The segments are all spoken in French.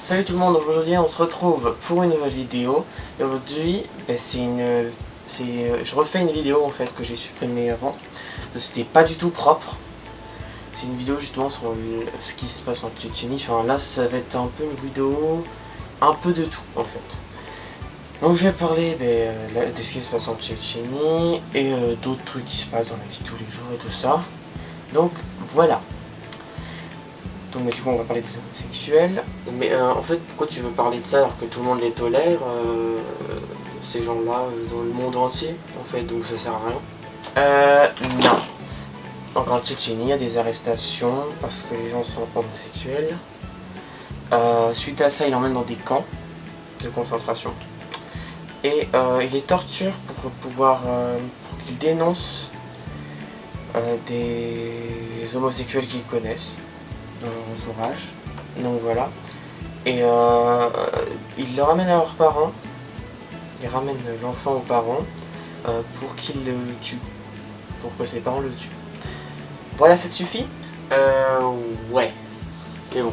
Salut tout le monde, aujourd'hui on se retrouve pour une nouvelle vidéo. Et aujourd'hui, je refais une vidéo en fait que j'ai supprimée avant. C'était pas du tout propre. C'est une vidéo justement sur ce qui se passe en Tchétchénie. Enfin là ça va être un peu une vidéo, un peu de tout en fait. Donc je vais parler de ce qui se passe en Tchétchénie et d'autres trucs qui se passent dans la vie de tous les jours et tout ça. Donc voilà. Donc du coup on va parler des homosexuels. Mais en fait pourquoi tu veux parler de ça alors que tout le monde les tolère, ces gens-là dans le monde entier en fait, donc ça sert à rien. Non. Donc en Tchétchénie il y a des arrestations parce que les gens sont homosexuels. Suite à ça ils l'emmènent dans des camps de concentration. Et ils les torturent pour qu'ils dénoncent des homosexuels qu'ils connaissent dans leur entourage. Donc voilà. Et ils le ramènent à leurs parents. Ils ramènent l'enfant aux parents pour qu'ils le tuent. Pour que ses parents le tuent. Voilà, ça te suffit? Ouais. C'est bon.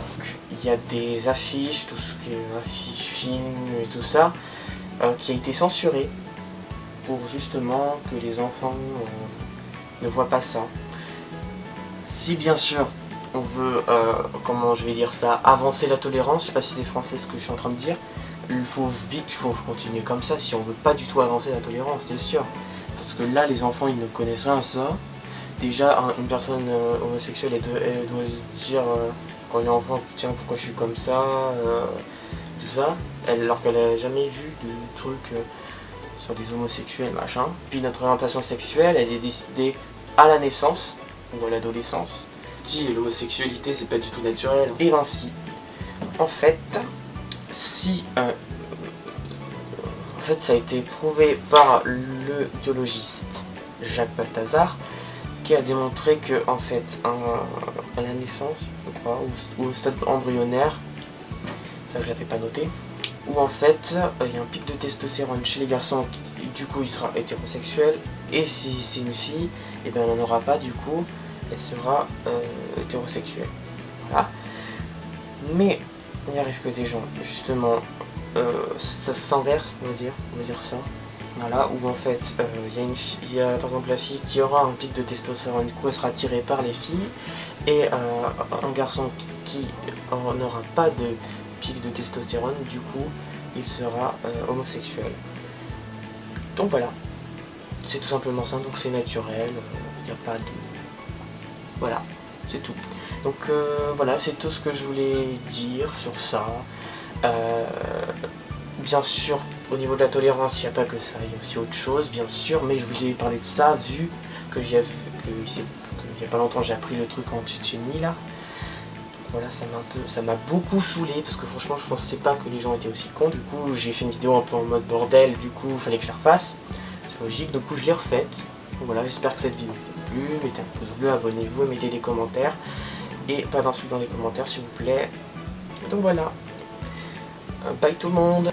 Il y a des affiches, tout ce qui est affiches, films et tout ça, qui a été censuré pour justement que les enfants ne voient pas ça. Si bien sûr on veut, comment je vais dire ça, avancer la tolérance, je sais pas si c'est français ce que je suis en train de dire, il faut continuer comme ça si on veut pas du tout avancer la tolérance, c'est sûr. Parce que là les enfants ils ne connaissent rien à ça. Déjà une personne homosexuelle elle doit se dire quand elle est enfant, tiens pourquoi je suis comme ça, tout ça, alors qu'elle n'a jamais vu de trucs sur des homosexuels machin. Puis notre orientation sexuelle elle est décidée à la naissance ou à l'adolescence. Si l'homosexualité c'est pas du tout naturel. Et ben si, en fait, ça a été prouvé par le biologiste Jacques Balthazar, qui a démontré que en fait à la naissance, je crois, ou au stade embryonnaire, ça je l'avais pas noté, où en fait il y a un pic de testostérone chez les garçons, du coup il sera hétérosexuel, et si c'est une fille, et ben elle n'en aura pas, du coup elle sera hétérosexuelle. Voilà. Mais il arrive que des gens justement ça s'inverse, on va dire ça. Voilà, où en fait il y a par exemple la fille qui aura un pic de testostérone, du coup elle sera attirée par les filles, et un garçon qui n'aura pas de pic de testostérone, du coup il sera homosexuel. Donc voilà, c'est tout simplement ça, donc c'est naturel, il n'y a pas de... Voilà, c'est tout. Donc voilà, c'est tout ce que je voulais dire sur ça. Bien sûr, au niveau de la tolérance, il n'y a pas que ça, il y a aussi autre chose, bien sûr, mais je vous ai parlé de ça, vu que il y a pas longtemps j'ai appris le truc en Tchétchénie là. Donc voilà, ça m'a beaucoup saoulé, parce que franchement je pensais pas que les gens étaient aussi cons. Du coup j'ai fait une vidéo un peu en mode bordel, du coup il fallait que je la refasse, c'est logique, du coup je l'ai refaite. Donc voilà, j'espère que cette vidéo vous a plu, mettez un pouce bleu, abonnez-vous, mettez des commentaires, et pas d'insultes dans les commentaires s'il vous plaît. Donc voilà, bye tout le monde.